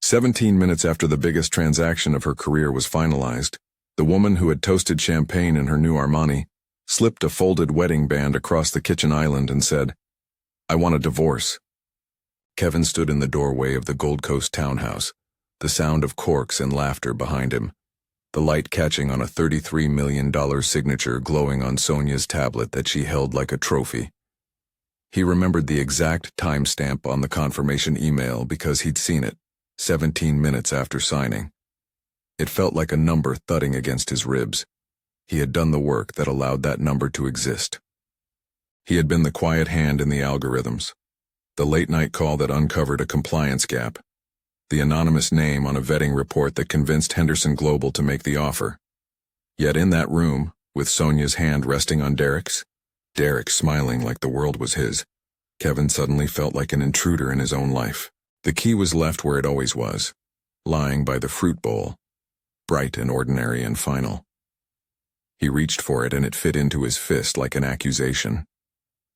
17 minutes after the biggest transaction of her career was finalized, the woman who had toasted champagne in her new Armani slipped a folded wedding band across the kitchen island and said, "I want a divorce." Kevin stood in the doorway of the Gold Coast townhouse, the sound of corks and laughter behind him, the light catching on a $33 million signature glowing on Sonia's tablet that she held like a trophy. He remembered the exact timestamp on the confirmation email because he'd seen it, 17 minutes after signing. It felt like a number thudding against his ribs. He had done the work that allowed that number to exist. He had been the quiet hand in the algorithms, the late-night call that uncovered a compliance gap, the anonymous name on a vetting report that convinced Henderson Global to make the offer. Yet in that room, with Sonia's hand resting on Derek smiling like the world was his, Kevin suddenly felt like an intruder in his own life. The key was left where it always was, lying by the fruit bowl, bright and ordinary and final. He reached for it and it fit into his fist like an accusation.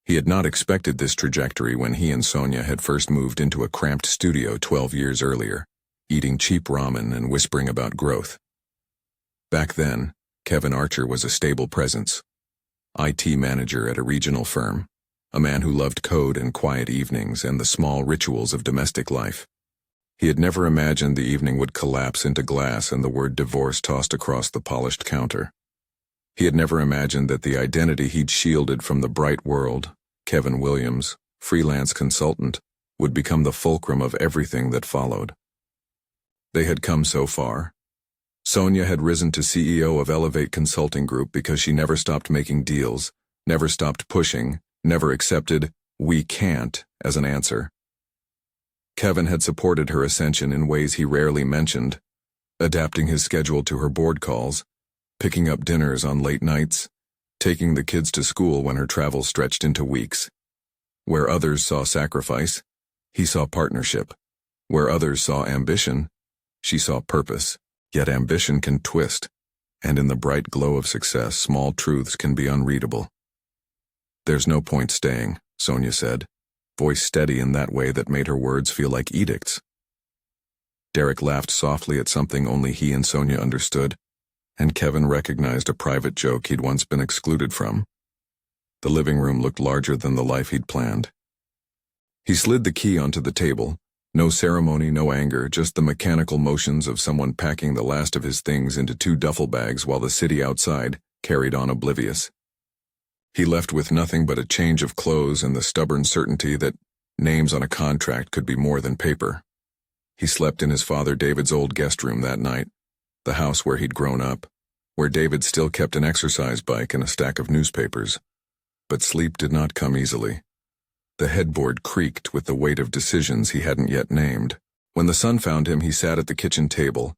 He had not expected this trajectory when he and Sonia had first moved into a cramped studio 12 years earlier, eating cheap ramen and whispering about growth. Back then, Kevin Archer was a stable presence, IT manager at a regional firm, a man who loved code and quiet evenings and the small rituals of domestic life. He had never imagined the evening would collapse into glass and the word divorce tossed across the polished counter. He had never imagined that the identity he'd shielded from the bright world, Kevin Williams, freelance consultant, would become the fulcrum of everything that followed. They had come so far. Sonia had risen to CEO of Elevate Consulting Group because she never stopped making deals, never stopped pushing, never accepted "we can't" as an answer. Kevin had supported her ascension in ways he rarely mentioned, adapting his schedule to her board calls, picking up dinners on late nights, taking the kids to school when her travel stretched into weeks. Where others saw sacrifice, he saw partnership. Where others saw ambition, she saw purpose. Yet ambition can twist, and in the bright glow of success, small truths can be unreadable. "There's no point staying," Sonia said, voice steady in that way that made her words feel like edicts. Derek laughed softly at something only he and Sonia understood, and Kevin recognized a private joke he'd once been excluded from. The living room looked larger than the life he'd planned. He slid the key onto the table, no ceremony, no anger, just the mechanical motions of someone packing the last of his things into 2 duffel bags while the city outside carried on oblivious. He left with nothing but a change of clothes and the stubborn certainty that names on a contract could be more than paper. He slept in his father David's old guest room that night, the house where he'd grown up, where David still kept an exercise bike and a stack of newspapers. But sleep did not come easily. The headboard creaked with the weight of decisions he hadn't yet named. When the sun found him, he sat at the kitchen table,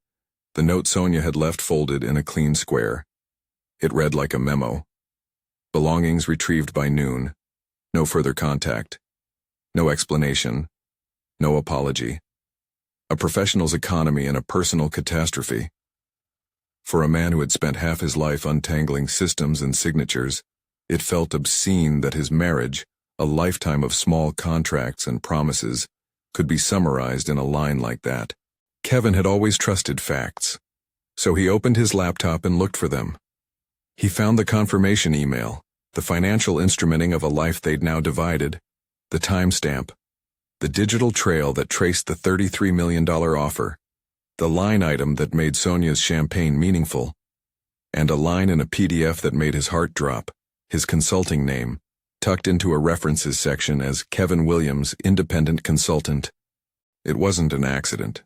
the note Sonia had left folded in a clean square. It read like a memo. Belongings retrieved by noon. No further contact. No explanation. No apology. A professional's economy and a personal catastrophe. For a man who had spent half his life untangling systems and signatures, it felt obscene that his marriage, a lifetime of small contracts and promises, could be summarized in a line like that. Kevin had always trusted facts, so he opened his laptop and looked for them. He found the confirmation email, the financial instrumenting of a life they'd now divided, the timestamp, the digital trail that traced the $33 million offer, the line item that made Sonia's champagne meaningful, and a line in a PDF that made his heart drop, his consulting name, tucked into a references section as Kevin Williams, independent consultant. It wasn't an accident.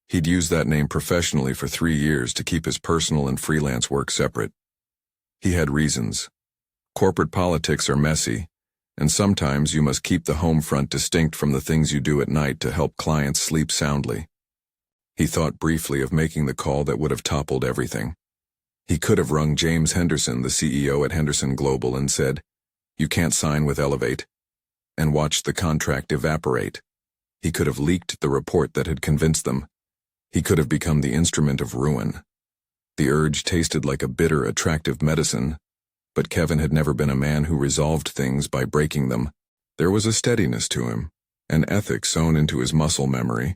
He'd used that name professionally for 3 years to keep his personal and freelance work separate. He had reasons. Corporate politics are messy, and sometimes you must keep the home front distinct from the things you do at night to help clients sleep soundly. He thought briefly of making the call that would have toppled everything. He could have rung James Henderson, the CEO at Henderson Global, and said, "You can't sign with Elevate," and watched the contract evaporate. He could have leaked the report that had convinced them. He could have become the instrument of ruin. The urge tasted like a bitter, attractive medicine, but Kevin had never been a man who resolved things by breaking them. There was a steadiness to him, an ethic sewn into his muscle memory,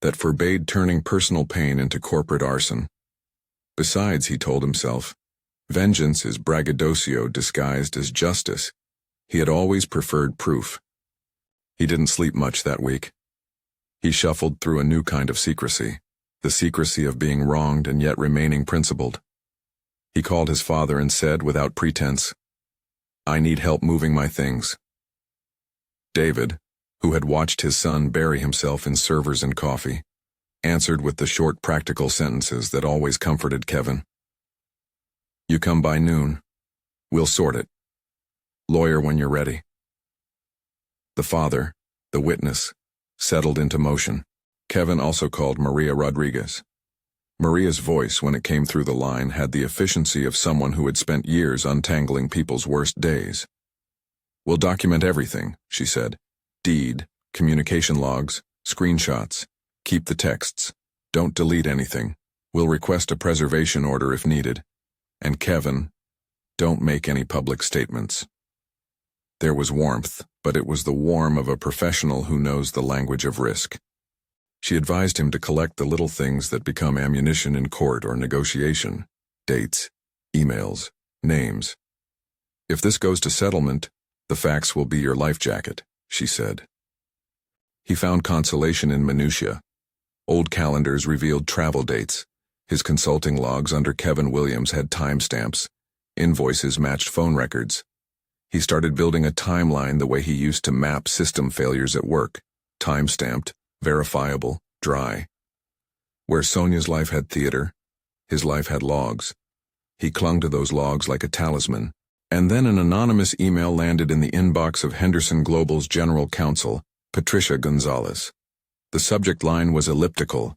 that forbade turning personal pain into corporate arson. Besides, he told himself, vengeance is braggadocio disguised as justice. He had always preferred proof. He didn't sleep much that week. He shuffled through a new kind of secrecy, the secrecy of being wronged and yet remaining principled. He called his father and said, without pretense, "I need help moving my things." David, who had watched his son bury himself in servers and coffee, answered with the short practical sentences that always comforted Kevin. "You come by noon. We'll sort it. Lawyer when you're ready." The father, the witness, settled into motion. Kevin also called Maria Rodriguez. Maria's voice, when it came through the line, had the efficiency of someone who had spent years untangling people's worst days. "We'll document everything," she said. "Deed, communication logs, screenshots. Keep the texts. Don't delete anything. We'll request a preservation order if needed. And Kevin, don't make any public statements." There was warmth, but it was the warmth of a professional who knows the language of risk. She advised him to collect the little things that become ammunition in court or negotiation: dates, emails, names. "If this goes to settlement, the facts will be your life jacket," she said. He found consolation in minutiae. Old calendars revealed travel dates. His consulting logs under Kevin Williams had timestamps. Invoices matched phone records. He started building a timeline the way he used to map system failures at work: time-stamped, verifiable, dry. Where Sonia's life had theater, his life had logs. He clung to those logs like a talisman. And then an anonymous email landed in the inbox of Henderson Global's general counsel, Patricia Gonzalez. The subject line was elliptical: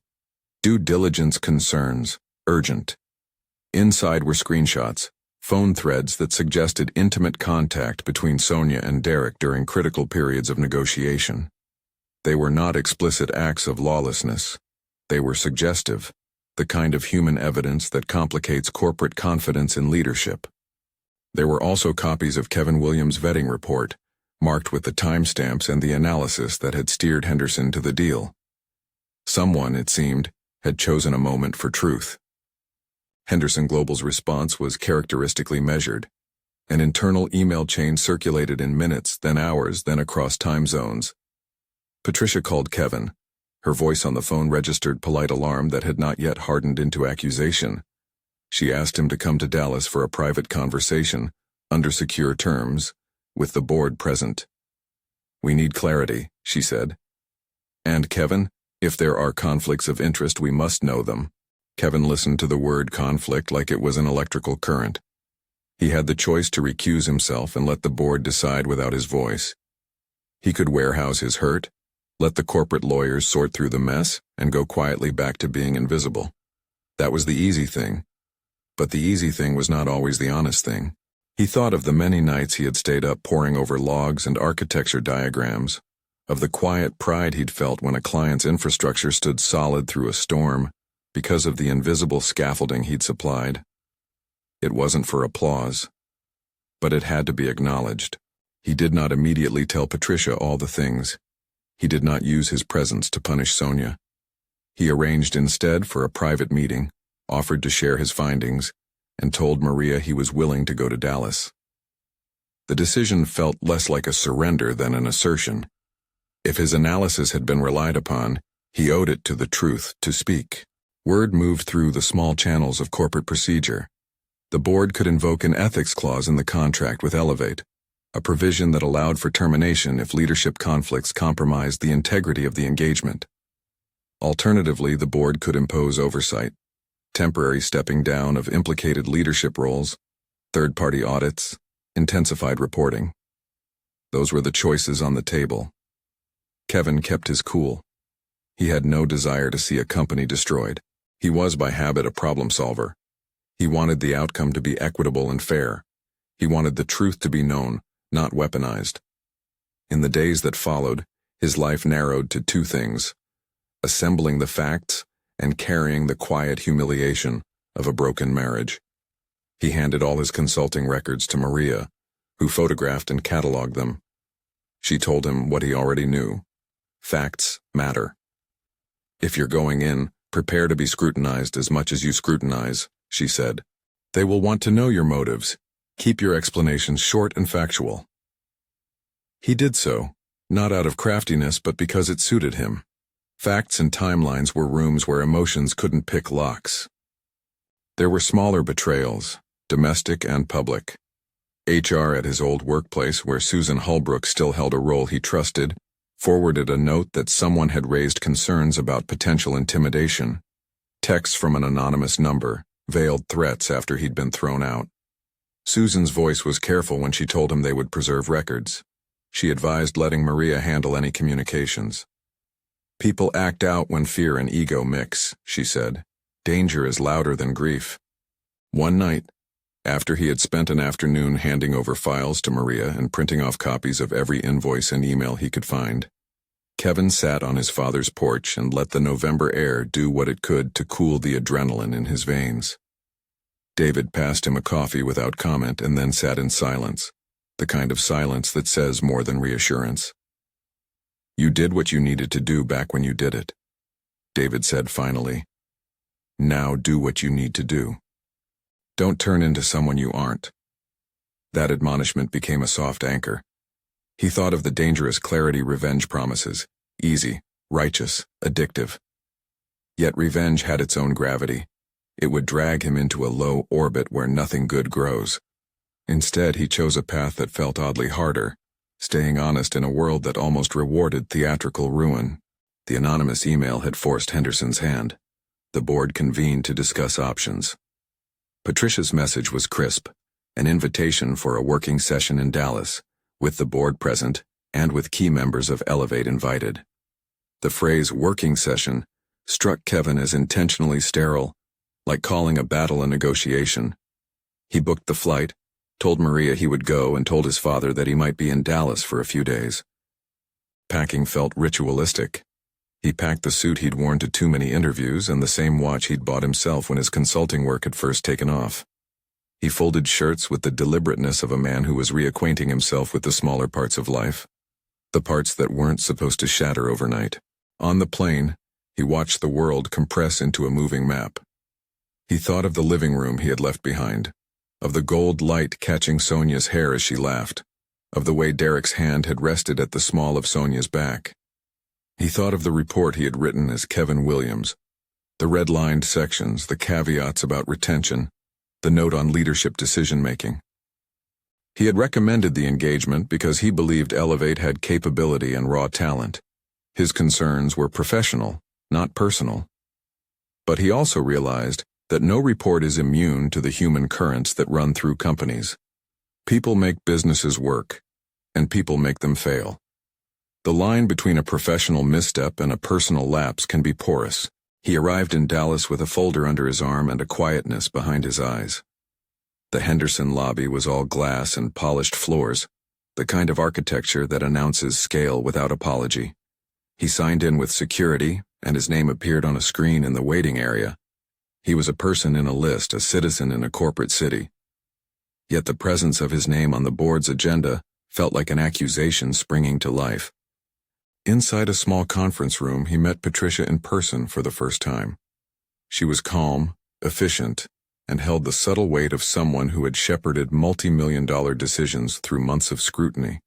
"Due diligence concerns, urgent." Inside were screenshots, phone threads that suggested intimate contact between Sonia and Derek during critical periods of negotiation. They were not explicit acts of lawlessness. They were suggestive, the kind of human evidence that complicates corporate confidence in leadership. There were also copies of Kevin Williams' vetting report, marked with the timestamps and the analysis that had steered Henderson to the deal. Someone, it seemed, had chosen a moment for truth. Henderson Global's response was characteristically measured. An internal email chain circulated in minutes, then hours, then across time zones. Patricia called Kevin. Her voice on the phone registered polite alarm that had not yet hardened into accusation. She asked him to come to Dallas for a private conversation, under secure terms, with the board present. "We need clarity," she said. "And Kevin, if there are conflicts of interest, we must know them." Kevin listened to the word conflict like it was an electrical current. He had the choice to recuse himself and let the board decide without his voice. He could warehouse his hurt, let the corporate lawyers sort through the mess, and go quietly back to being invisible. That was the easy thing. But the easy thing was not always the honest thing. He thought of the many nights he had stayed up poring over logs and architecture diagrams, of the quiet pride he'd felt when a client's infrastructure stood solid through a storm because of the invisible scaffolding he'd supplied. It wasn't for applause, but it had to be acknowledged. He did not immediately tell Patricia all the things. He did not use his presence to punish Sonia. He arranged instead for a private meeting, offered to share his findings, and told Maria he was willing to go to Dallas. The decision felt less like a surrender than an assertion. If his analysis had been relied upon, he owed it to the truth to speak. Word moved through the small channels of corporate procedure. The board could invoke an ethics clause in the contract with Elevate, a provision that allowed for termination if leadership conflicts compromised the integrity of the engagement. Alternatively, the board could impose oversight, temporary stepping down of implicated leadership roles, third-party audits, intensified reporting. Those were the choices on the table. Kevin kept his cool. He had no desire to see a company destroyed. He was by habit a problem solver. He wanted the outcome to be equitable and fair. He wanted the truth to be known, not weaponized. In the days that followed, his life narrowed to two things: assembling the facts and carrying the quiet humiliation of a broken marriage. He handed all his consulting records to Maria, who photographed and cataloged them. She told him what he already knew. Facts matter. If you're going in, prepare to be scrutinized as much as you scrutinize, she said. They will want to know your motives. Keep your explanations short and factual. He did so, not out of craftiness but because it suited him. Facts and timelines were rooms where emotions couldn't pick locks. There were smaller betrayals, domestic and public. HR at his old workplace, where Susan Holbrook still held a role he trusted, forwarded a note that someone had raised concerns about potential intimidation. Texts from an anonymous number veiled threats after he'd been thrown out. Susan's voice was careful when she told him they would preserve records. She advised letting Maria handle any communications. People act out when fear and ego mix, she said. Danger is louder than grief. One night, after he had spent an afternoon handing over files to Maria and printing off copies of every invoice and email he could find, Kevin sat on his father's porch and let the November air do what it could to cool the adrenaline in his veins. David passed him a coffee without comment and then sat in silence, the kind of silence that says more than reassurance. You did what you needed to do back when you did it, David said finally. Now do what you need to do. Don't turn into someone you aren't. That admonishment became a soft anchor. He thought of the dangerous clarity revenge promises, easy, righteous, addictive. Yet revenge had its own gravity. It would drag him into a low orbit where nothing good grows. Instead, he chose a path that felt oddly harder, staying honest in a world that almost rewarded theatrical ruin. The anonymous email had forced Henderson's hand. The board convened to discuss options. Patricia's message was crisp, an invitation for a working session in Dallas, with the board present and with key members of Elevate invited. The phrase working session struck Kevin as intentionally sterile, like calling a battle a negotiation. He booked the flight, told Maria he would go, and told his father that he might be in Dallas for a few days. Packing felt ritualistic. He packed the suit he'd worn to too many interviews and the same watch he'd bought himself when his consulting work had first taken off. He folded shirts with the deliberateness of a man who was reacquainting himself with the smaller parts of life, the parts that weren't supposed to shatter overnight. On the plane, he watched the world compress into a moving map. He thought of the living room he had left behind, of the gold light catching Sonia's hair as she laughed, of the way Derek's hand had rested at the small of Sonia's back. He thought of the report he had written as Kevin Williams, the red-lined sections, the caveats about retention, the note on leadership decision-making. He had recommended the engagement because he believed Elevate had capability and raw talent. His concerns were professional, not personal. But he also realized that no report is immune to the human currents that run through companies. People make businesses work, and people make them fail. The line between a professional misstep and a personal lapse can be porous. He arrived in Dallas with a folder under his arm and a quietness behind his eyes. The Henderson lobby was all glass and polished floors, the kind of architecture that announces scale without apology. He signed in with security, and his name appeared on a screen in the waiting area. He was a person in a list, a citizen in a corporate city. Yet the presence of his name on the board's agenda felt like an accusation springing to life. Inside a small conference room, he met Patricia in person for the first time. She was calm, efficient, and held the subtle weight of someone who had shepherded multi-million-dollar decisions through months of scrutiny.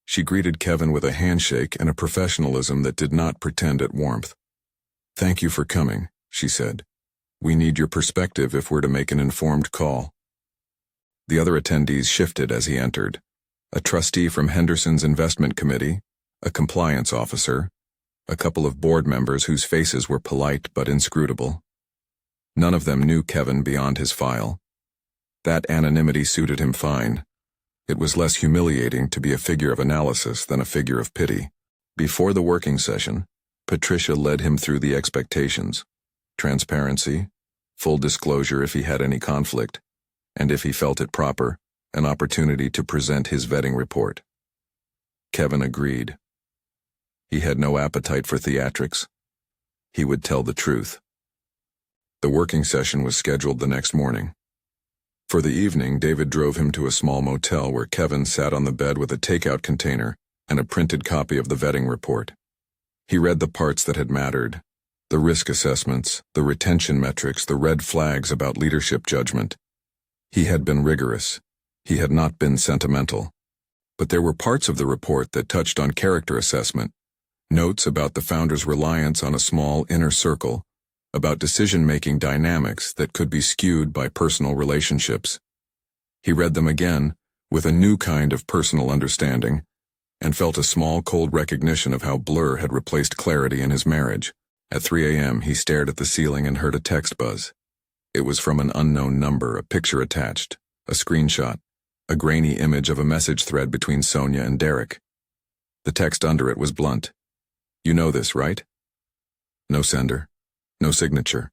She greeted Kevin with a handshake and a professionalism that did not pretend at warmth. "Thank you for coming," she said. "We need your perspective if we're to make an informed call." The other attendees shifted as he entered. A trustee from Henderson's investment committee, a compliance officer, a couple of board members whose faces were polite but inscrutable. None of them knew Kevin beyond his file. That anonymity suited him fine. It was less humiliating to be a figure of analysis than a figure of pity. Before the working session, Patricia led him through the expectations: transparency, full disclosure if he had any conflict, and if he felt it proper, an opportunity to present his vetting report. Kevin agreed. He had no appetite for theatrics. He would tell the truth. The working session was scheduled the next morning. For the evening, David drove him to a small motel where Kevin sat on the bed with a takeout container and a printed copy of the vetting report. He read the parts that had mattered: The risk assessments, the retention metrics, the red flags about leadership judgment. He had been rigorous. He had not been sentimental. But there were parts of the report that touched on character assessment, notes about the founder's reliance on a small inner circle, about decision-making dynamics that could be skewed by personal relationships. He read them again, with a new kind of personal understanding, and felt a small cold recognition of how blur had replaced clarity in his marriage. At 3 a.m. he stared at the ceiling and heard a text buzz. It was from an unknown number, a picture attached, a screenshot, a grainy image of a message thread between Sonia and Derek. The text under it was blunt. "You know this, right?" No sender. No signature.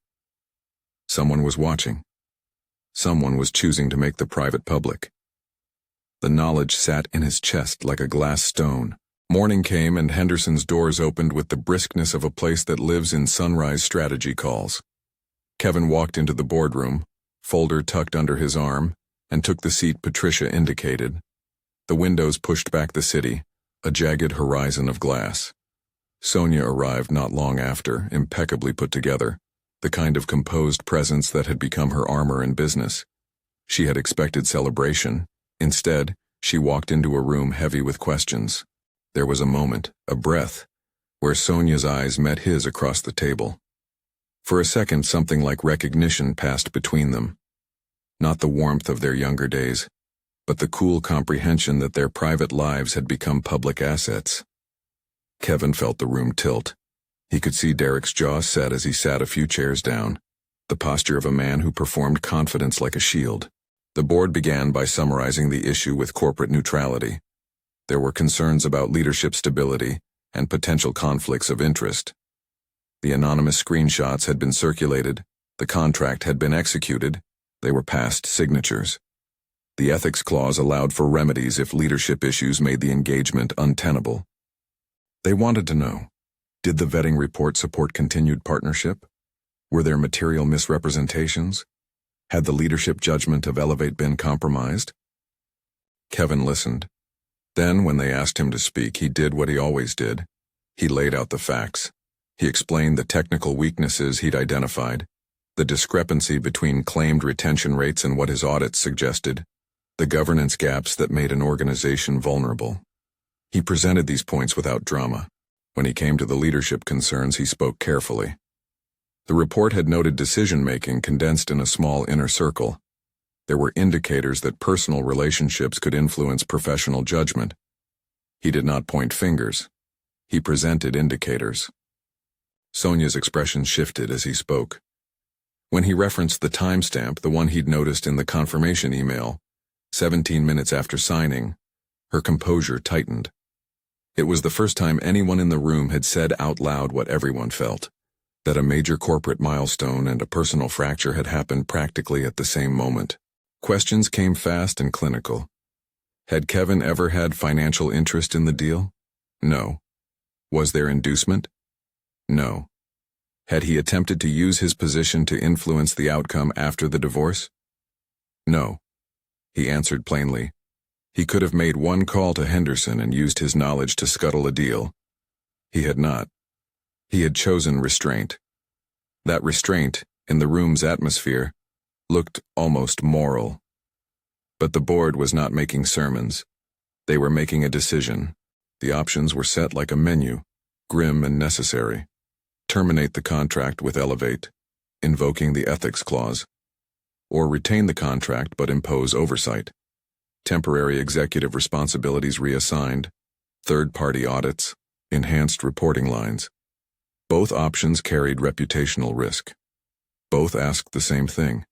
Someone was watching. Someone was choosing to make the private public. The knowledge sat in his chest like a glass stone. Morning came and Henderson's doors opened with the briskness of a place that lives in sunrise strategy calls. Kevin walked into the boardroom, folder tucked under his arm, and took the seat Patricia indicated. The windows pushed back the city, a jagged horizon of glass. Sonia arrived not long after, impeccably put together, the kind of composed presence that had become her armor in business. She had expected celebration. Instead, she walked into a room heavy with questions. There was a moment, a breath, where Sonia's eyes met his across the table. For a second, something like recognition passed between them. Not the warmth of their younger days, but the cool comprehension that their private lives had become public assets. Kevin felt the room tilt. He could see Derek's jaw set as he sat a few chairs down, the posture of a man who performed confidence like a shield. The board began by summarizing the issue with corporate neutrality. There were concerns about leadership stability and potential conflicts of interest. The anonymous screenshots had been circulated, the contract had been executed, they were past signatures. The ethics clause allowed for remedies if leadership issues made the engagement untenable. They wanted to know, did the vetting report support continued partnership? Were there material misrepresentations? Had the leadership judgment of Elevate been compromised? Kevin listened. Then, when they asked him to speak, he did what he always did. He laid out the facts. He explained the technical weaknesses he'd identified, the discrepancy between claimed retention rates and what his audits suggested, the governance gaps that made an organization vulnerable. He presented these points without drama. When he came to the leadership concerns, he spoke carefully. The report had noted decision-making condensed in a small inner circle. There were indicators that personal relationships could influence professional judgment. He did not point fingers. He presented indicators. Sonia's expression shifted as he spoke. When he referenced the timestamp, the one he'd noticed in the confirmation email, 17 minutes after signing, her composure tightened. It was the first time anyone in the room had said out loud what everyone felt, that a major corporate milestone and a personal fracture had happened practically at the same moment. Questions came fast and clinical. Had Kevin ever had financial interest in the deal? No. Was there inducement? No. Had he attempted to use his position to influence the outcome after the divorce? No. He answered plainly. He could have made one call to Henderson and used his knowledge to scuttle a deal. He had not. He had chosen restraint. That restraint, in the room's atmosphere, looked almost moral. But the board was not making sermons. They were making a decision. The options were set like a menu, grim and necessary. Terminate the contract with Elevate, invoking the ethics clause. Or retain the contract but impose oversight. Temporary executive responsibilities reassigned, third-party audits, enhanced reporting lines. Both options carried reputational risk. Both asked the same thing.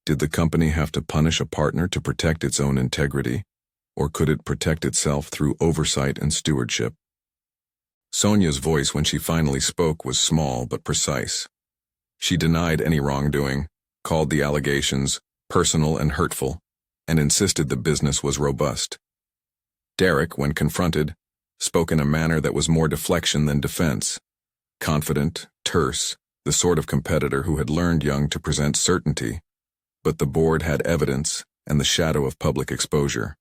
Did the company have to punish a partner to protect its own integrity, or could it protect itself through oversight and stewardship? Sonia's voice when she finally spoke was small but precise. She denied any wrongdoing, called the allegations personal and hurtful, and insisted the business was robust. Derek, when confronted, spoke in a manner that was more deflection than defense. Confident, terse, the sort of competitor who had learned young to present certainty, but the board had evidence and the shadow of public exposure.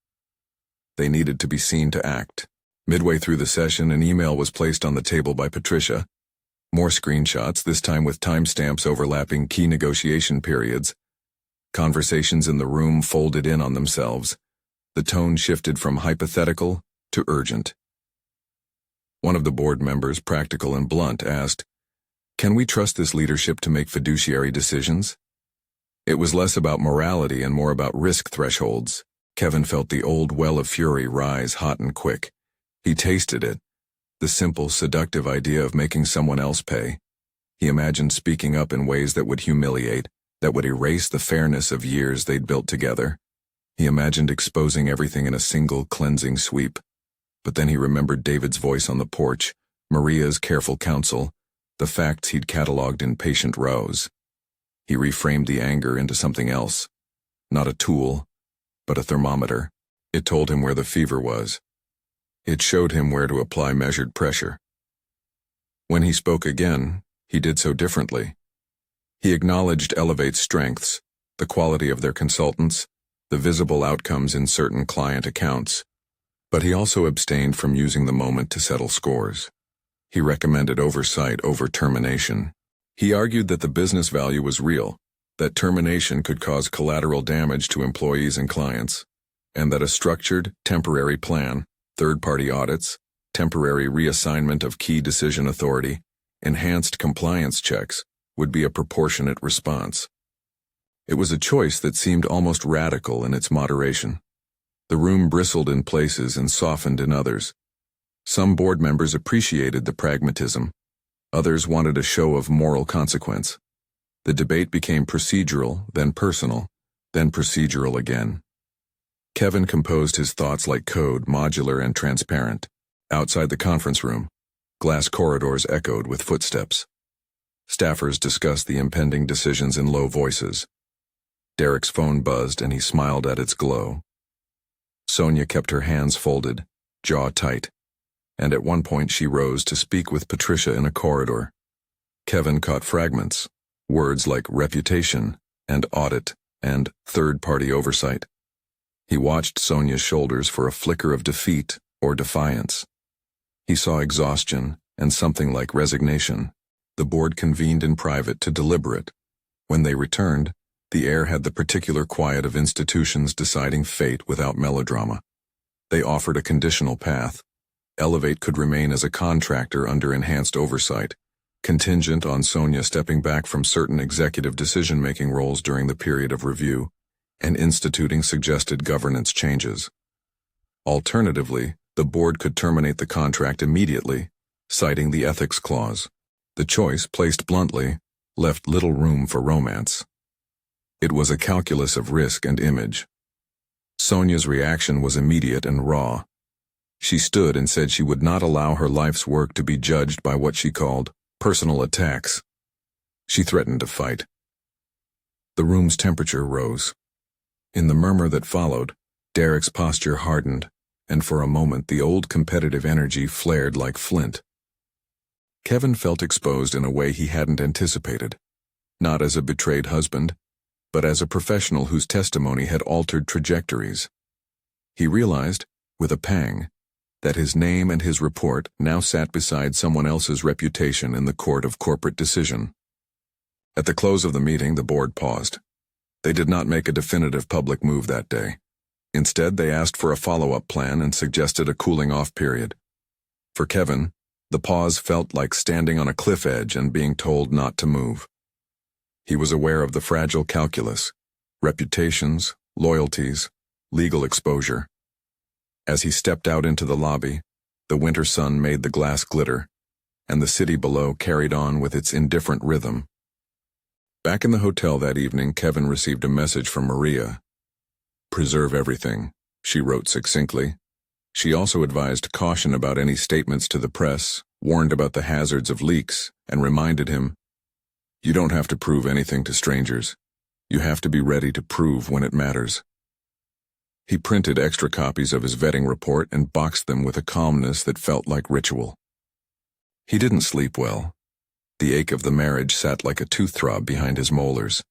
They needed to be seen to act. Midway through the session, an email was placed on the table by Patricia. More screenshots, this time with timestamps overlapping key negotiation periods. Conversations in the room folded in on themselves. The tone shifted from hypothetical to urgent. One of the board members, practical and blunt, asked, "Can we trust this leadership to make fiduciary decisions?" It was less about morality and more about risk thresholds. Kevin felt the old well of fury rise hot and quick. He tasted it, the simple, seductive idea of making someone else pay. He imagined speaking up in ways that would humiliate, that would erase the fairness of years they'd built together. He imagined exposing everything in a single, cleansing sweep. But then he remembered David's voice on the porch, Maria's careful counsel, the facts he'd cataloged in patient rows. He reframed the anger into something else. Not a tool, but a thermometer. It told him where the fever was. It showed him where to apply measured pressure. When he spoke again, he did so differently. He acknowledged Elevate's strengths, the quality of their consultants, the visible outcomes in certain client accounts, but he also abstained from using the moment to settle scores. He recommended oversight over termination. He argued that the business value was real, that termination could cause collateral damage to employees and clients, and that a structured, temporary plan, third-party audits, temporary reassignment of key decision authority, enhanced compliance checks would be a proportionate response. It was a choice that seemed almost radical in its moderation. The room bristled in places and softened in others. Some board members appreciated the pragmatism. Others wanted a show of moral consequence. The debate became procedural, then personal, then procedural again. Kevin composed his thoughts like code, modular and transparent. Outside the conference room, glass corridors echoed with footsteps. Staffers discussed the impending decisions in low voices. Derek's phone buzzed and he smiled at its glow. Sonia kept her hands folded, jaw tight, and at one point she rose to speak with Patricia in a corridor. Kevin caught fragments, words like reputation and audit and third-party oversight. He watched Sonia's shoulders for a flicker of defeat or defiance. He saw exhaustion and something like resignation. The board convened in private to deliberate. When they returned, the air had the particular quiet of institutions deciding fate without melodrama. They offered a conditional path. Elevate could remain as a contractor under enhanced oversight, contingent on Sonia stepping back from certain executive decision-making roles during the period of review and instituting suggested governance changes. Alternatively, the board could terminate the contract immediately, citing the ethics clause. The choice, placed bluntly, left little room for romance. It was a calculus of risk and image. Sonia's reaction was immediate and raw. She stood and said she would not allow her life's work to be judged by what she called personal attacks. She threatened to fight. The room's temperature rose. In the murmur that followed, Derek's posture hardened, and for a moment the old competitive energy flared like flint. Kevin felt exposed in a way he hadn't anticipated, not as a betrayed husband, but as a professional whose testimony had altered trajectories. He realized, with a pang, that his name and his report now sat beside someone else's reputation in the court of corporate decision. At the close of the meeting, the board paused. They did not make a definitive public move that day. Instead, they asked for a follow-up plan and suggested a cooling-off period. For Kevin, the pause felt like standing on a cliff edge and being told not to move. He was aware of the fragile calculus, reputations, loyalties, legal exposure. As he stepped out into the lobby, the winter sun made the glass glitter, and the city below carried on with its indifferent rhythm. Back in the hotel that evening, Kevin received a message from Maria. "Preserve everything," she wrote succinctly. She also advised caution about any statements to the press, warned about the hazards of leaks, and reminded him, "You don't have to prove anything to strangers. You have to be ready to prove when it matters." He printed extra copies of his vetting report and boxed them with a calmness that felt like ritual. He didn't sleep well. The ache of the marriage sat like a tooth throb behind his molars.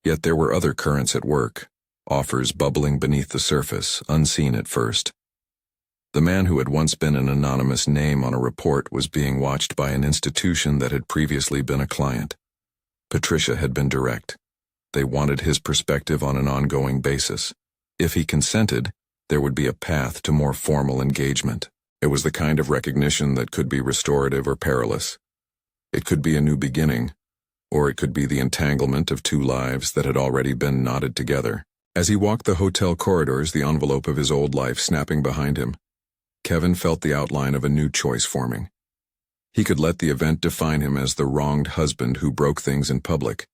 Yet there were other currents at work, offers bubbling beneath the surface, unseen at first. The man who had once been an anonymous name on a report was being watched by an institution that had previously been a client. Patricia had been direct. They wanted his perspective on an ongoing basis. If he consented, there would be a path to more formal engagement. It was the kind of recognition that could be restorative or perilous. It could be a new beginning, or it could be the entanglement of two lives that had already been knotted together. As he walked the hotel corridors, the envelope of his old life snapping behind him, Kevin felt the outline of a new choice forming. He could let the event define him as the wronged husband who broke things in public,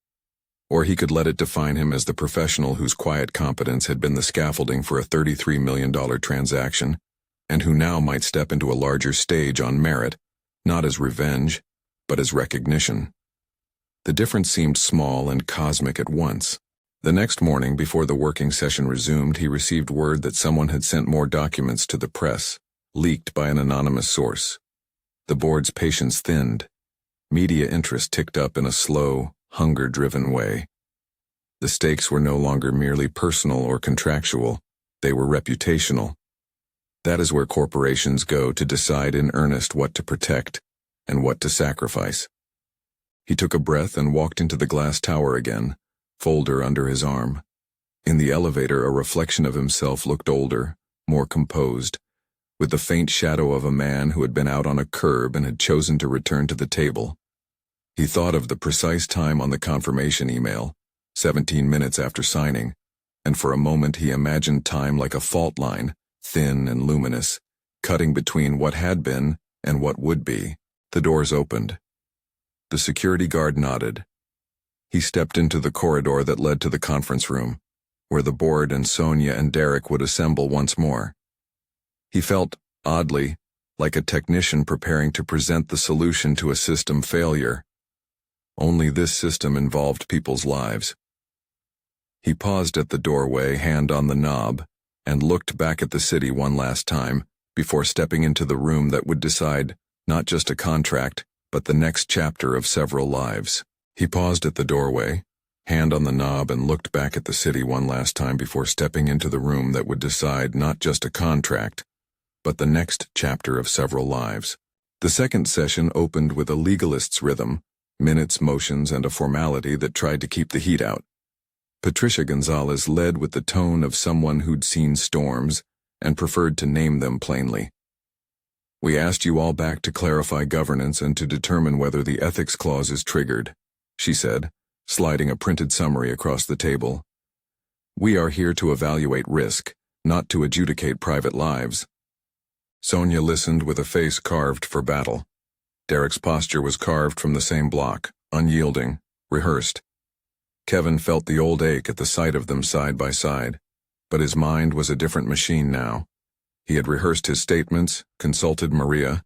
or he could let it define him as the professional whose quiet competence had been the scaffolding for a $33 million transaction, and who now might step into a larger stage on merit, not as revenge, but as recognition. The difference seemed small and cosmic at once. The next morning, before the working session resumed, he received word that someone had sent more documents to the press, leaked by an anonymous source. The board's patience thinned. Media interest ticked up in a slow, hunger-driven way. The stakes were no longer merely personal or contractual, they were reputational. That is where corporations go to decide in earnest what to protect and what to sacrifice. He took a breath and walked into the glass tower again, folder under his arm. In the elevator, a reflection of himself looked older, more composed, with the faint shadow of a man who had been out on a curb and had chosen to return to the table. He thought of the precise time on the confirmation email, 17 minutes after signing, and for a moment he imagined time like a fault line, thin and luminous, cutting between what had been and what would be. The doors opened. The security guard nodded. He stepped into the corridor that led to the conference room, where the board and Sonia and Derek would assemble once more. He felt, oddly, like a technician preparing to present the solution to a system failure. Only this system involved people's lives. He paused at the doorway, hand on the knob, and looked back at the city one last time before stepping into the room that would decide not just a contract, but the next chapter of several lives. He paused at the doorway, hand on the knob, and looked back at the city one last time before stepping into the room that would decide not just a contract, but the next chapter of several lives. The second session opened with a legalist's rhythm, minutes, motions, and a formality that tried to keep the heat out. Patricia Gonzalez led with the tone of someone who'd seen storms and preferred to name them plainly. "We asked you all back to clarify governance and to determine whether the ethics clause is triggered," she said, sliding a printed summary across the table. "We are here to evaluate risk, not to adjudicate private lives." Sonia listened with a face carved for battle. Derek's posture was carved from the same block, unyielding, rehearsed. Kevin felt the old ache at the sight of them side by side, but his mind was a different machine now. He had rehearsed his statements, consulted Maria,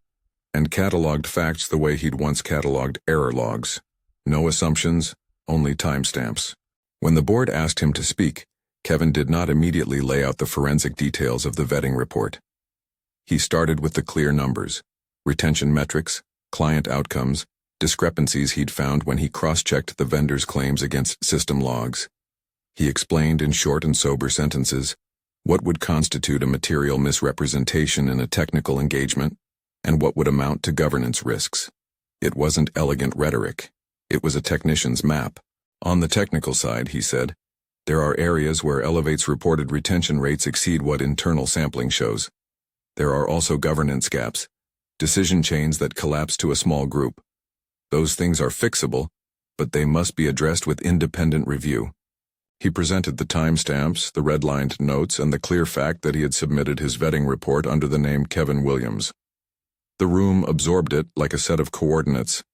and cataloged facts the way he'd once cataloged error logs. No assumptions, only timestamps. When the board asked him to speak, Kevin did not immediately lay out the forensic details of the vetting report. He started with the clear numbers, retention metrics, client outcomes, discrepancies he'd found when he cross-checked the vendor's claims against system logs. He explained in short and sober sentences what would constitute a material misrepresentation in a technical engagement and what would amount to governance risks. It wasn't elegant rhetoric. It was a technician's map. On the technical side, he said, there are areas where Elevate's reported retention rates exceed what internal sampling shows. There are also governance gaps, decision chains that collapse to a small group. Those things are fixable, but they must be addressed with independent review. He presented the timestamps, the redlined notes, and the clear fact that he had submitted his vetting report under the name Kevin Williams. The room absorbed it like a set of coordinates.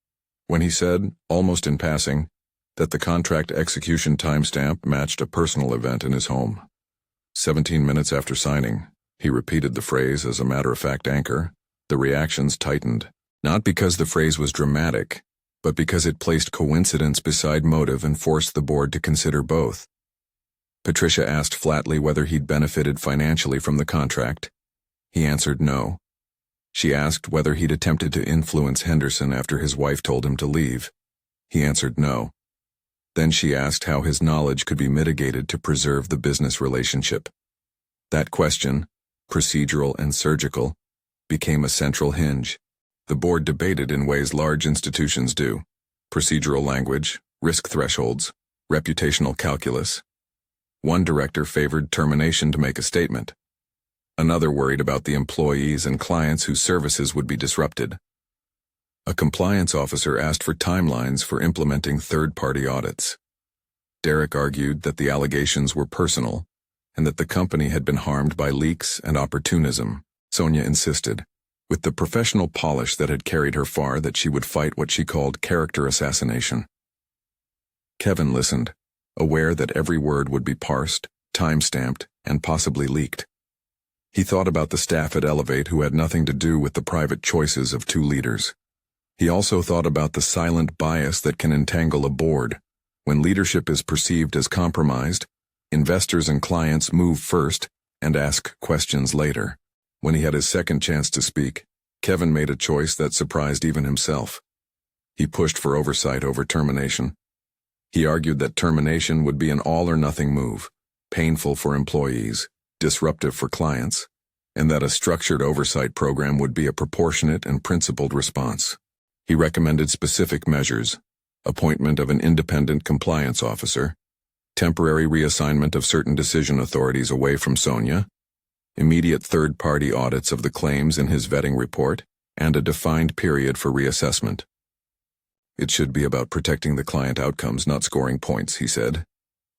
When he said, almost in passing, that the contract execution timestamp matched a personal event in his home. 17 minutes after signing, he repeated the phrase as a matter-of-fact anchor. The reactions tightened, not because the phrase was dramatic, but because it placed coincidence beside motive and forced the board to consider both. Patricia asked flatly whether he'd benefited financially from the contract. He answered no. She asked whether he'd attempted to influence Henderson after his wife told him to leave. He answered no. Then she asked how his knowledge could be mitigated to preserve the business relationship. That question, procedural and surgical, became a central hinge. The board debated in ways large institutions do: procedural language, risk thresholds, reputational calculus. One director favored termination to make a statement. Another worried about the employees and clients whose services would be disrupted. A compliance officer asked for timelines for implementing third-party audits. Derek argued that the allegations were personal and that the company had been harmed by leaks and opportunism. Sonia insisted, with the professional polish that had carried her far, that she would fight what she called character assassination. Kevin listened, aware that every word would be parsed, time-stamped, and possibly leaked. He thought about the staff at Elevate who had nothing to do with the private choices of two leaders. He also thought about the silent bias that can entangle a board. When leadership is perceived as compromised, investors and clients move first and ask questions later. When he had his second chance to speak, Kevin made a choice that surprised even himself. He pushed for oversight over termination. He argued that termination would be an all-or-nothing move, painful for employees, disruptive for clients, and that a structured oversight program would be a proportionate and principled response. He recommended specific measures: appointment of an independent compliance officer, temporary reassignment of certain decision authorities away from Sonia, immediate third-party audits of the claims in his vetting report, and a defined period for reassessment. It should be about protecting the client outcomes, not scoring points, he said.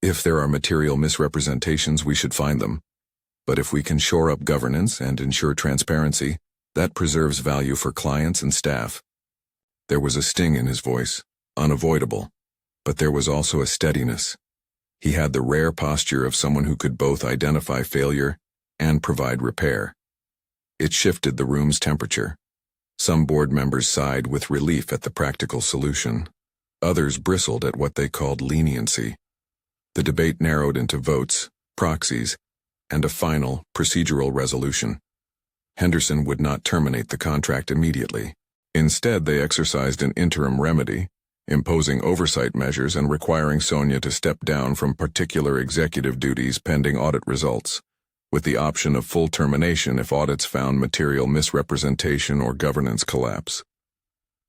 If there are material misrepresentations, we should find them. But if we can shore up governance and ensure transparency, that preserves value for clients and staff. There was a sting in his voice, unavoidable, but there was also a steadiness. He had the rare posture of someone who could both identify failure and provide repair. It shifted the room's temperature. Some board members sighed with relief at the practical solution. Others bristled at what they called leniency. The debate narrowed into votes, proxies, and a final, procedural resolution. Henderson would not terminate the contract immediately. Instead, they exercised an interim remedy, imposing oversight measures and requiring Sonia to step down from particular executive duties pending audit results, with the option of full termination if audits found material misrepresentation or governance collapse.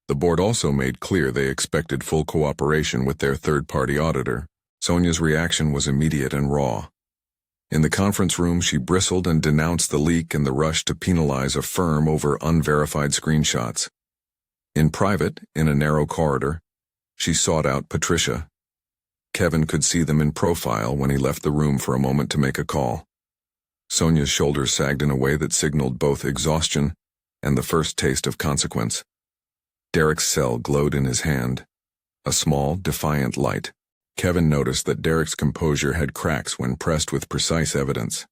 The board also made clear they expected full cooperation with their third-party auditor. Sonia's reaction was immediate and raw. In the conference room, she bristled and denounced the leak and the rush to penalize a firm over unverified screenshots. In private, in a narrow corridor, she sought out Patricia. Kevin could see them in profile when he left the room for a moment to make a call. Sonia's shoulders sagged in a way that signaled both exhaustion and the first taste of consequence. Derek's cell glowed in his hand, a small, defiant light. Kevin noticed that Derek's composure had cracks when pressed with precise evidence.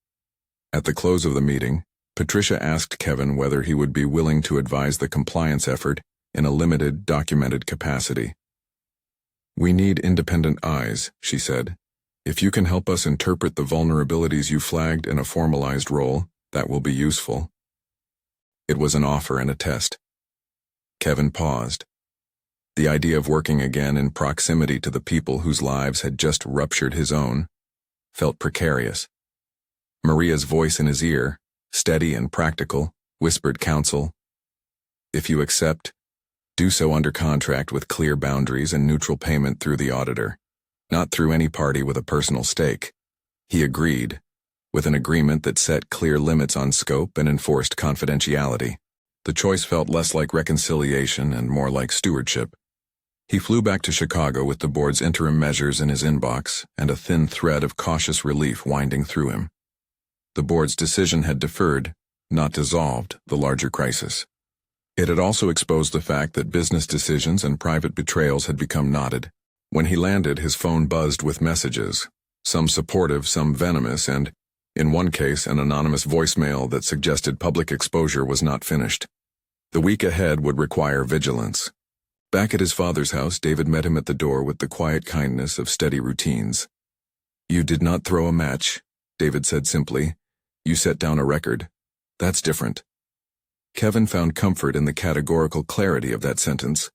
At the close of the meeting, Patricia asked Kevin whether he would be willing to advise the compliance effort in a limited, documented capacity. "We need independent eyes," she said. "If you can help us interpret the vulnerabilities you flagged in a formalized role, that will be useful." It was an offer and a test. Kevin paused. The idea of working again in proximity to the people whose lives had just ruptured his own felt precarious. Maria's voice in his ear, steady and practical, whispered counsel. "If you accept, do so under contract with clear boundaries and neutral payment through the auditor, not through any party with a personal stake." He agreed, with an agreement that set clear limits on scope and enforced confidentiality. The choice felt less like reconciliation and more like stewardship. He flew back to Chicago with the board's interim measures in his inbox and a thin thread of cautious relief winding through him. The board's decision had deferred, not dissolved, the larger crisis. It had also exposed the fact that business decisions and private betrayals had become knotted. When he landed, his phone buzzed with messages, some supportive, some venomous, and, in one case, an anonymous voicemail that suggested public exposure was not finished. The week ahead would require vigilance. Back at his father's house, David met him at the door with the quiet kindness of steady routines. "You did not throw a match," David said simply. "You set down a record. That's different." Kevin found comfort in the categorical clarity of that sentence.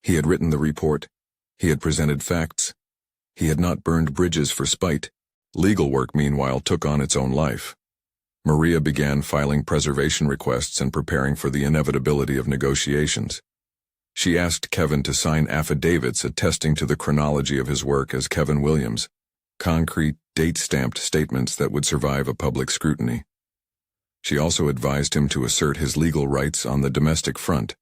He had written the report. He had presented facts. He had not burned bridges for spite. Legal work, meanwhile, took on its own life. Maria began filing preservation requests and preparing for the inevitability of negotiations. She asked Kevin to sign affidavits attesting to the chronology of his work as Kevin Williams, concrete, date-stamped statements that would survive a public scrutiny. She also advised him to assert his legal rights on the domestic front.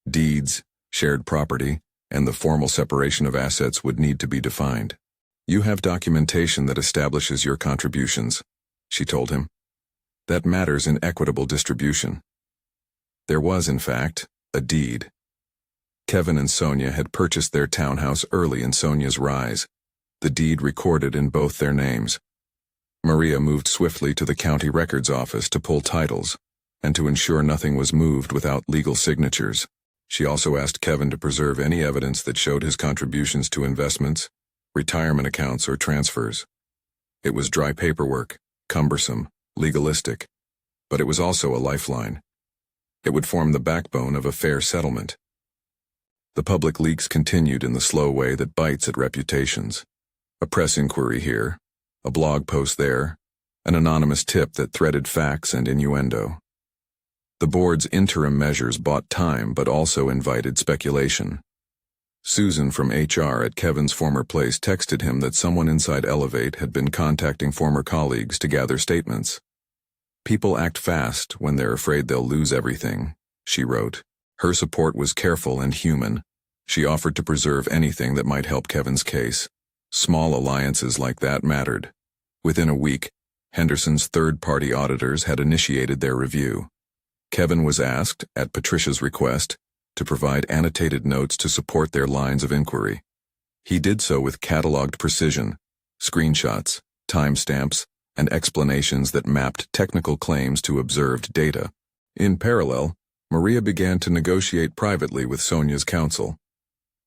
Deeds, shared property, and the formal separation of assets would need to be defined. "You have documentation that establishes your contributions," she told him. "That matters in equitable distribution." There was, in fact, a deed. Kevin and Sonia had purchased their townhouse early in Sonia's rise, the deed recorded in both their names. Maria moved swiftly to the county records office to pull titles, and to ensure nothing was moved without legal signatures. She also asked Kevin to preserve any evidence that showed his contributions to investments, retirement accounts, or transfers. It was dry paperwork, cumbersome, legalistic, but it was also a lifeline. It would form the backbone of a fair settlement. The public leaks continued in the slow way that bites at reputations. A press inquiry here, a blog post there, an anonymous tip that threaded facts and innuendo. The board's interim measures bought time but also invited speculation. Susan from HR at Kevin's former place texted him that someone inside Elevate had been contacting former colleagues to gather statements. "People act fast when they're afraid they'll lose everything," she wrote. Her support was careful and human. She offered to preserve anything that might help Kevin's case. Small alliances like that mattered. Within a week, Henderson's third-party auditors had initiated their review. Kevin was asked, at Patricia's request, to provide annotated notes to support their lines of inquiry. He did so with cataloged precision, screenshots, timestamps, and explanations that mapped technical claims to observed data. In parallel, Maria began to negotiate privately with Sonia's counsel.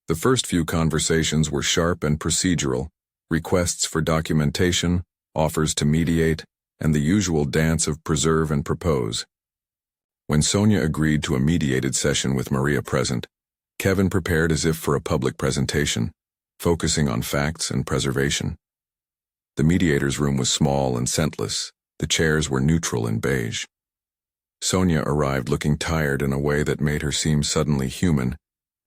The first few conversations were sharp and procedural, requests for documentation, offers to mediate, and the usual dance of preserve and propose. When Sonia agreed to a mediated session with Maria present, Kevin prepared as if for a public presentation, focusing on facts and preservation. The mediator's room was small and scentless. The chairs were neutral and beige. Sonia arrived looking tired in a way that made her seem suddenly human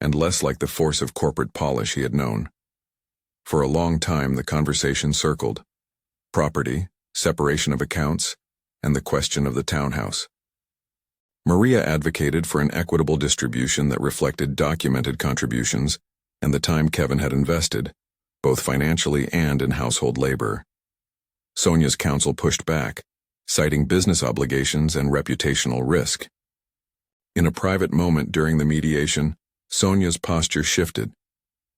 and less like the force of corporate polish he had known. For a long time the conversation circled property, separation of accounts, and the question of the townhouse. Maria advocated for an equitable distribution that reflected documented contributions and the time Kevin had invested, both financially and in household labor. Sonia's counsel pushed back, citing business obligations and reputational risk. In a private moment during the mediation, Sonia's posture shifted.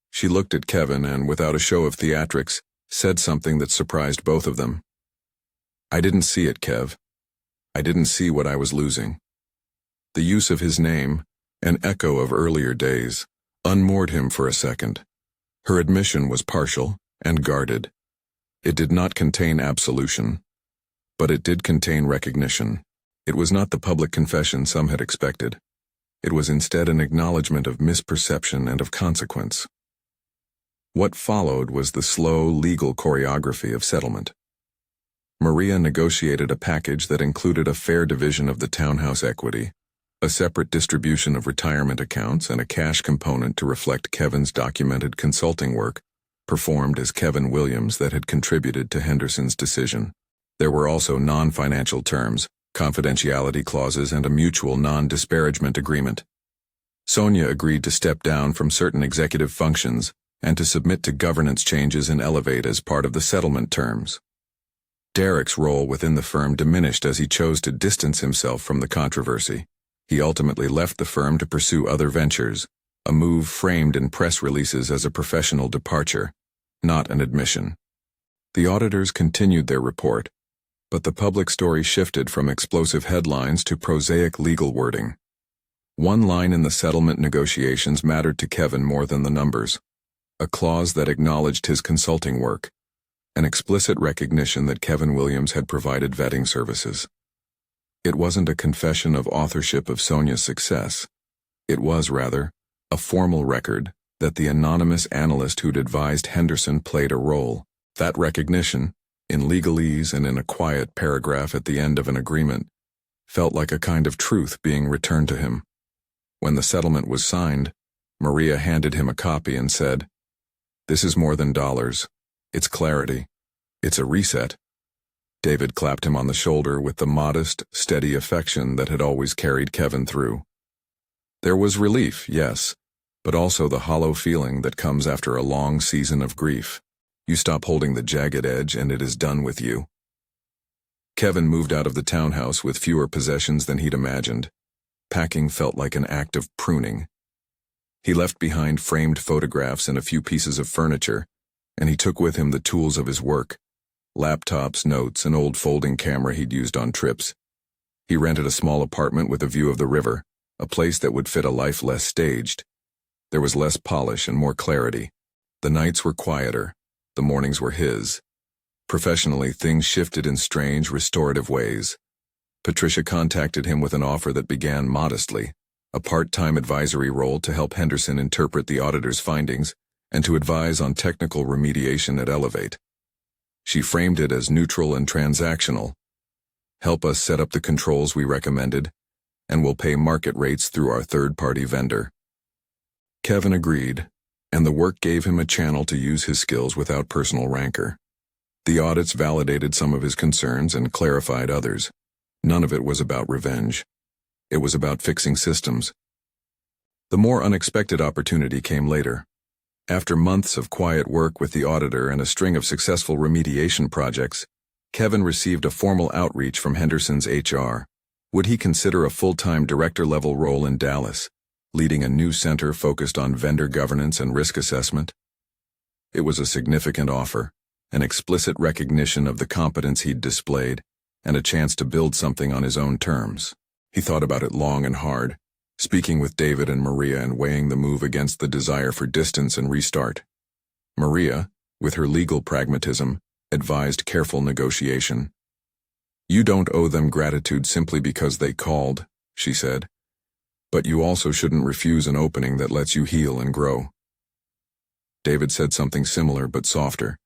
She looked at Kevin and, without a show of theatrics, said something that surprised both of them. "I didn't see it, Kev. I didn't see what I was losing." The use of his name, an echo of earlier days, unmoored him for a second. Her admission was partial and guarded. It did not contain absolution, but it did contain recognition. It was not the public confession some had expected. It was instead an acknowledgement of misperception and of consequence. What followed was the slow legal choreography of settlement. Maria negotiated a package that included a fair division of the townhouse equity, a separate distribution of retirement accounts, and a cash component to reflect Kevin's documented consulting work performed as Kevin Williams that had contributed to Henderson's decision. There were also non-financial terms, confidentiality clauses, and a mutual non-disparagement agreement. Sonia agreed to step down from certain executive functions and to submit to governance changes in Elevate as part of the settlement terms. Derek's role within the firm diminished as he chose to distance himself from the controversy. He ultimately left the firm to pursue other ventures, a move framed in press releases as a professional departure, not an admission. The auditors continued their report, but the public story shifted from explosive headlines to prosaic legal wording. One line in the settlement negotiations mattered to Kevin more than the numbers, a clause that acknowledged his consulting work, an explicit recognition that Kevin Williams had provided vetting services. It wasn't a confession of authorship of Sonia's success. It was, rather, a formal record that the anonymous analyst who'd advised Henderson played a role. That recognition, in legalese and in a quiet paragraph at the end of an agreement, felt like a kind of truth being returned to him. When the settlement was signed, Maria handed him a copy and said, "This is more than dollars. It's clarity. It's a reset." David clapped him on the shoulder with the modest, steady affection that had always carried Kevin through. There was relief, yes, but also the hollow feeling that comes after a long season of grief. You stop holding the jagged edge and it is done with you. Kevin moved out of the townhouse with fewer possessions than he'd imagined. Packing felt like an act of pruning. He left behind framed photographs and a few pieces of furniture, and he took with him the tools of his work: laptops, notes, an old folding camera he'd used on trips. He rented a small apartment with a view of the river, a place that would fit a life less staged. There was less polish and more clarity. The nights were quieter. The mornings were his. Professionally, things shifted in strange, restorative ways. Patricia contacted him with an offer that began modestly: a part-time advisory role to help Henderson interpret the auditor's findings and to advise on technical remediation at Elevate. She framed it as neutral and transactional. "Help us set up the controls we recommended, and we'll pay market rates through our third-party vendor." Kevin agreed, and the work gave him a channel to use his skills without personal rancor. The audits validated some of his concerns and clarified others. None of it was about revenge. It was about fixing systems. The more unexpected opportunity came later. After months of quiet work with the auditor and a string of successful remediation projects, Kevin received a formal outreach from Henderson's HR. Would he consider a full-time director-level role in Dallas, leading a new center focused on vendor governance and risk assessment? It was a significant offer, an explicit recognition of the competence he'd displayed, and a chance to build something on his own terms. He thought about it long and hard, speaking with David and Maria and weighing the move against the desire for distance and restart. Maria, with her legal pragmatism, advised careful negotiation. "You don't owe them gratitude simply because they called," she said. "But you also shouldn't refuse an opening that lets you heal and grow." David said something similar but softer.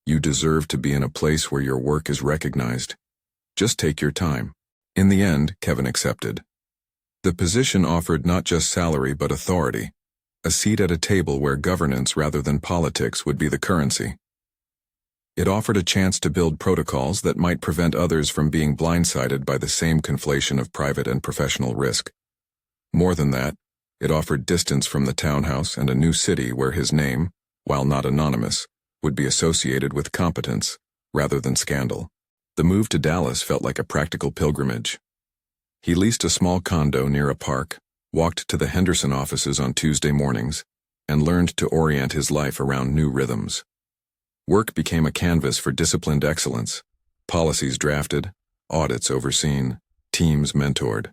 "You deserve to be in a place where your work is recognized. Just take your time." In the end, Kevin accepted. The position offered not just salary but authority, a seat at a table where governance rather than politics would be the currency. It offered a chance to build protocols that might prevent others from being blindsided by the same conflation of private and professional risk. More than that, it offered distance from the townhouse and a new city where his name, while not anonymous, would be associated with competence rather than scandal. The move to Dallas felt like a practical pilgrimage. He leased a small condo near a park, walked to the Henderson offices on Tuesday mornings, and learned to orient his life around new rhythms. Work became a canvas for disciplined excellence, policies drafted, audits overseen, teams mentored.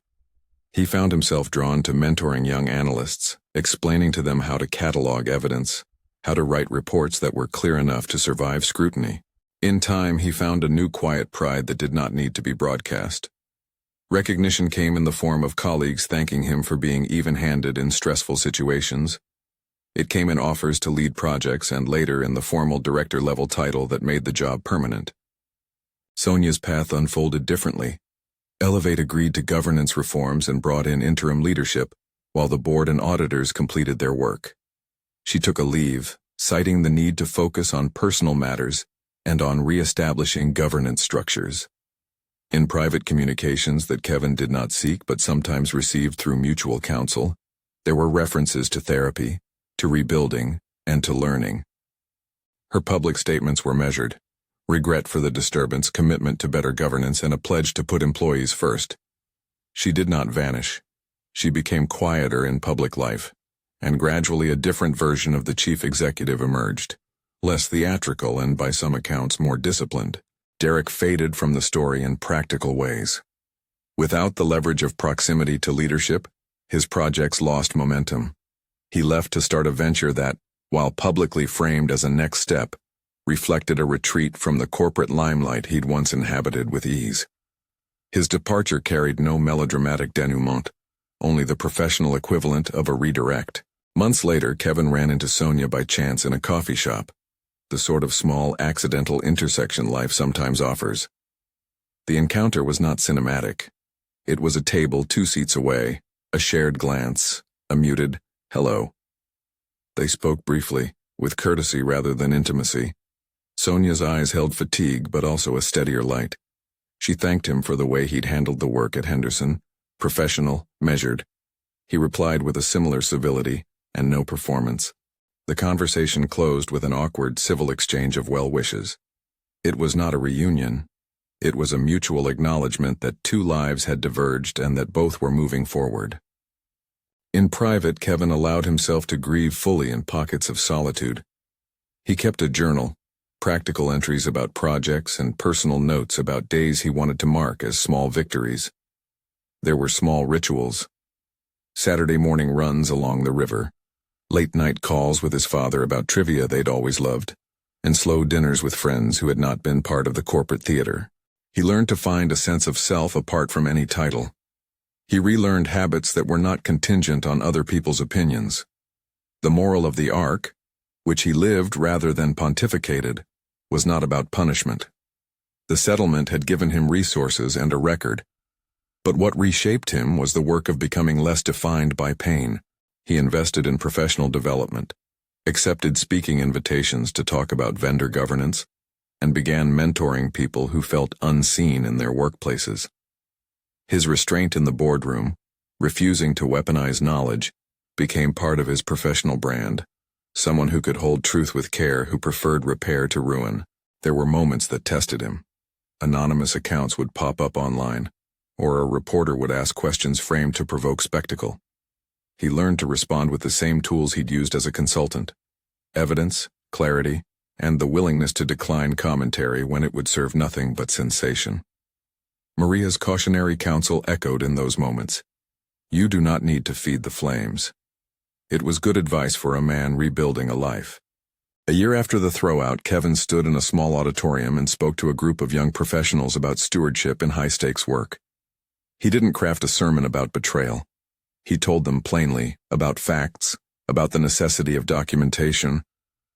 He found himself drawn to mentoring young analysts, explaining to them how to catalog evidence, how to write reports that were clear enough to survive scrutiny. In time, he found a new quiet pride that did not need to be broadcast. Recognition came in the form of colleagues thanking him for being even-handed in stressful situations. It came in offers to lead projects and later in the formal director-level title that made the job permanent. Sonia's path unfolded differently. Elevate agreed to governance reforms and brought in interim leadership, while the board and auditors completed their work. She took a leave, citing the need to focus on personal matters and on re-establishing governance structures. In private communications that Kevin did not seek but sometimes received through mutual counsel, there were references to therapy, to rebuilding, and to learning. Her public statements were measured: regret for the disturbance, commitment to better governance, and a pledge to put employees first. She did not vanish. She became quieter in public life, and gradually a different version of the chief executive emerged, less theatrical and by some accounts more disciplined. Derek faded from the story in practical ways. Without the leverage of proximity to leadership, his projects lost momentum. He left to start a venture that, while publicly framed as a next step, reflected a retreat from the corporate limelight he'd once inhabited with ease. His departure carried no melodramatic denouement, only the professional equivalent of a redirect. Months later, Kevin ran into Sonia by chance in a coffee shop. the sort of small, accidental intersection life sometimes offers. The encounter was not cinematic. It was a table 2 seats away, a shared glance, a muted, hello. They spoke briefly, with courtesy rather than intimacy. Sonia's eyes held fatigue but also a steadier light. She thanked him for the way he'd handled the work at Henderson, professional, measured. He replied with a similar civility, and no performance. The conversation closed with an awkward civil exchange of well wishes. It was not a reunion. It was a mutual acknowledgement that 2 lives had diverged and that both were moving forward. In private, Kevin allowed himself to grieve fully in pockets of solitude. He kept a journal, practical entries about projects and personal notes about days he wanted to mark as small victories. There were small rituals. Saturday morning runs along the river, late-night calls with his father about trivia they'd always loved, and slow dinners with friends who had not been part of the corporate theater. He learned to find a sense of self apart from any title. He relearned habits that were not contingent on other people's opinions. The moral of the arc, which he lived rather than pontificated, was not about punishment. The settlement had given him resources and a record, but what reshaped him was the work of becoming less defined by pain. He invested in professional development, accepted speaking invitations to talk about vendor governance, and began mentoring people who felt unseen in their workplaces. His restraint in the boardroom, refusing to weaponize knowledge, became part of his professional brand, someone who could hold truth with care, who preferred repair to ruin. There were moments that tested him. Anonymous accounts would pop up online, or a reporter would ask questions framed to provoke spectacle. He learned to respond with the same tools he'd used as a consultant: evidence, clarity, and the willingness to decline commentary when it would serve nothing but sensation. Maria's cautionary counsel echoed in those moments. You do not need to feed the flames. It was good advice for a man rebuilding a life. A year after the throwout, Kevin stood in a small auditorium and spoke to a group of young professionals about stewardship in high-stakes work. He didn't craft a sermon about betrayal. He told them plainly about facts, about the necessity of documentation,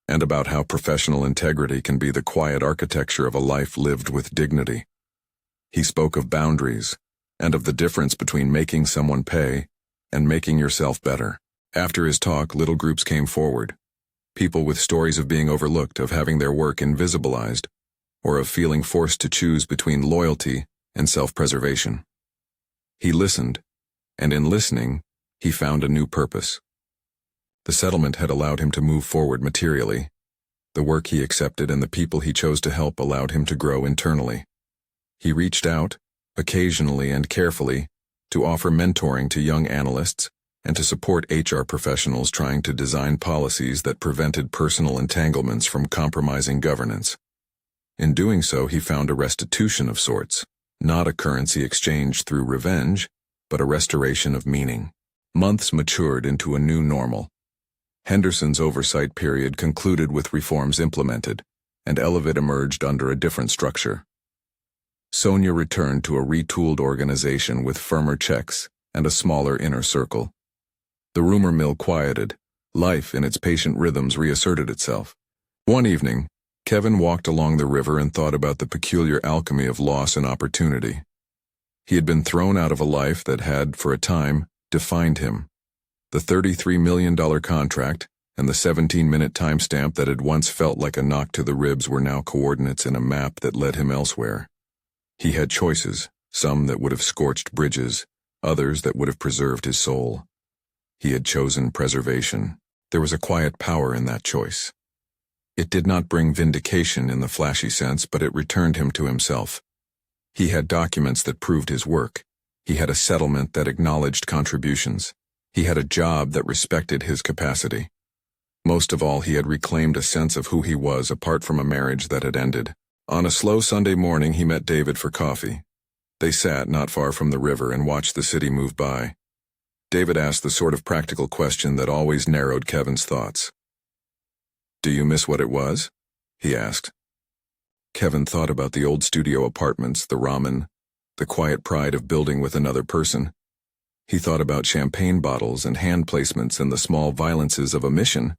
and about how professional integrity can be the quiet architecture of a life lived with dignity. He spoke of boundaries, and of the difference between making someone pay and making yourself better. After his talk, little groups came forward. People with stories of being overlooked, of having their work invisibilized, or of feeling forced to choose between loyalty and self-preservation. He listened, and in listening, he found a new purpose. The settlement had allowed him to move forward materially. The work he accepted and the people he chose to help allowed him to grow internally. He reached out, occasionally and carefully, to offer mentoring to young analysts and to support HR professionals trying to design policies that prevented personal entanglements from compromising governance. In doing so, he found a restitution of sorts, not a currency exchange through revenge, but a restoration of meaning. Months matured into a new normal. Henderson's oversight period concluded with reforms implemented, and Elevate emerged under a different structure. Sonia returned to a retooled organization with firmer checks and a smaller inner circle. The rumor mill quieted. Life in its patient rhythms reasserted itself. One evening, Kevin walked along the river and thought about the peculiar alchemy of loss and opportunity. He had been thrown out of a life that had, for a time, defined him. The $33 million contract and the 17-minute timestamp that had once felt like a knock to the ribs were now coordinates in a map that led him elsewhere. He had choices, some that would have scorched bridges, others that would have preserved his soul. He had chosen preservation. There was a quiet power in that choice. It did not bring vindication in the flashy sense, but it returned him to himself. He had documents that proved his work. He had a settlement that acknowledged contributions. He had a job that respected his capacity. Most of all, he had reclaimed a sense of who he was apart from a marriage that had ended. On a slow Sunday morning, he met David for coffee. They sat not far from the river and watched the city move by. David asked the sort of practical question that always narrowed Kevin's thoughts. "Do you miss what it was?" he asked. Kevin thought about the old studio apartments, the ramen, the quiet pride of building with another person. He thought about champagne bottles and hand placements and the small violences of a mission.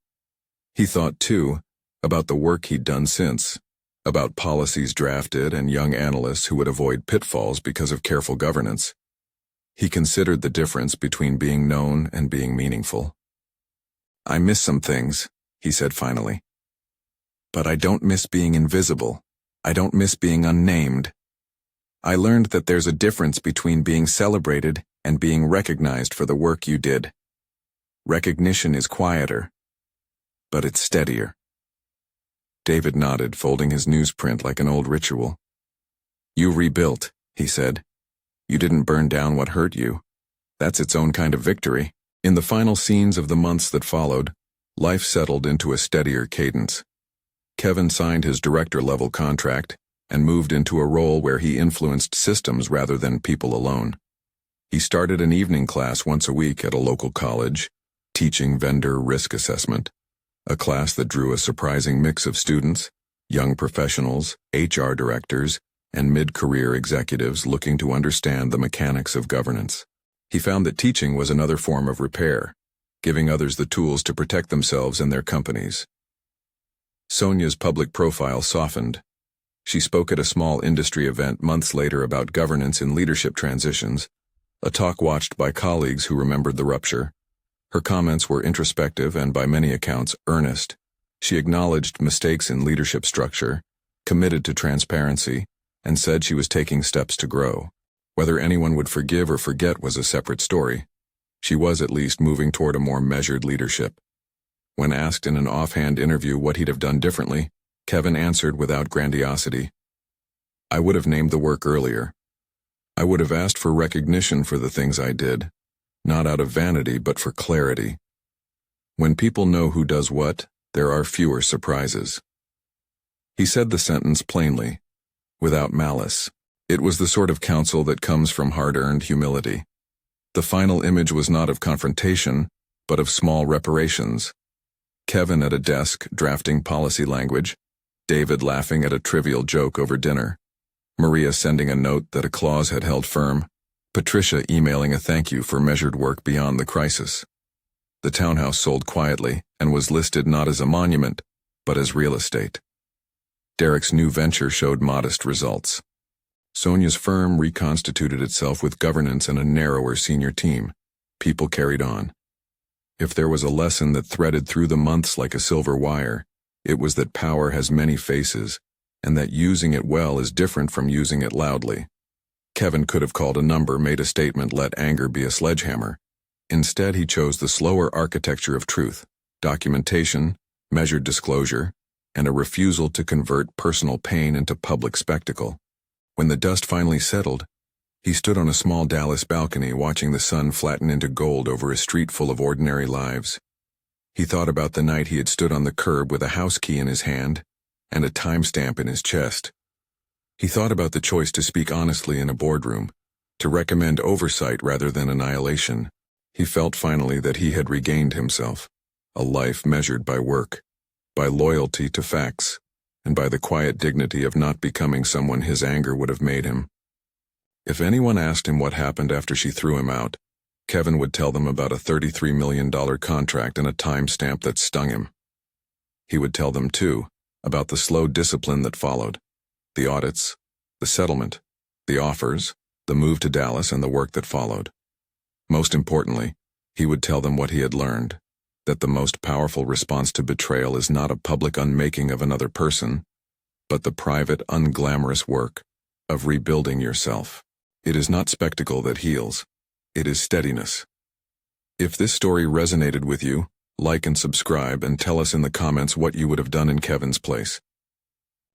He thought, too, about the work he'd done since, about policies drafted and young analysts who would avoid pitfalls because of careful governance. He considered the difference between being known and being meaningful. "I miss some things," he said finally. "But I don't miss being invisible. I don't miss being unnamed. I learned that there's a difference between being celebrated and being recognized for the work you did. Recognition is quieter, but it's steadier." David nodded, folding his newsprint like an old ritual. "You rebuilt," he said. "You didn't burn down what hurt you. That's its own kind of victory." In the final scenes of the months that followed, life settled into a steadier cadence. Kevin signed his director-level contract and moved into a role where he influenced systems rather than people alone. He started an evening class once a week at a local college, teaching vendor risk assessment, a class that drew a surprising mix of students, young professionals, HR directors, and mid-career executives looking to understand the mechanics of governance. He found that teaching was another form of repair, giving others the tools to protect themselves and their companies. Sonia's public profile softened. She spoke at a small industry event months later about governance in leadership transitions, a talk watched by colleagues who remembered the rupture. Her comments were introspective and by many accounts earnest. She acknowledged mistakes in leadership structure, committed to transparency, and said she was taking steps to grow. Whether anyone would forgive or forget was a separate story. She was at least moving toward a more measured leadership. When asked in an offhand interview what he'd have done differently, Kevin answered without grandiosity, "I would have named the work earlier. I would have asked for recognition for the things I did, not out of vanity but for clarity. When people know who does what, there are fewer surprises." He said the sentence plainly, without malice. It was the sort of counsel that comes from hard-earned humility. The final image was not of confrontation, but of small reparations. Kevin at a desk drafting policy language, David laughing at a trivial joke over dinner, Maria sending a note that a clause had held firm, Patricia emailing a thank you for measured work beyond the crisis. The townhouse sold quietly and was listed not as a monument, but as real estate. Derek's new venture showed modest results. Sonia's firm reconstituted itself with governance and a narrower senior team. People carried on. If there was a lesson that threaded through the months like a silver wire, it was that power has many faces, and that using it well is different from using it loudly. Kevin could have called a number, made a statement, let anger be a sledgehammer. Instead, he chose the slower architecture of truth, documentation, measured disclosure, and a refusal to convert personal pain into public spectacle. When the dust finally settled, he stood on a small Dallas balcony watching the sun flatten into gold over a street full of ordinary lives. He thought about the night he had stood on the curb with a house key in his hand and a timestamp in his chest. He thought about the choice to speak honestly in a boardroom, to recommend oversight rather than annihilation. He felt finally that he had regained himself, a life measured by work, by loyalty to facts, and by the quiet dignity of not becoming someone his anger would have made him. If anyone asked him what happened after she threw him out, Kevin would tell them about a $33 million contract and a timestamp that stung him. He would tell them, too, about the slow discipline that followed, the audits, the settlement, the offers, the move to Dallas, and the work that followed. Most importantly, he would tell them what he had learned, that the most powerful response to betrayal is not a public unmaking of another person, but the private, unglamorous work of rebuilding yourself. It is not spectacle that heals. It is steadiness. If this story resonated with you, like and subscribe and tell us in the comments what you would have done in Kevin's place.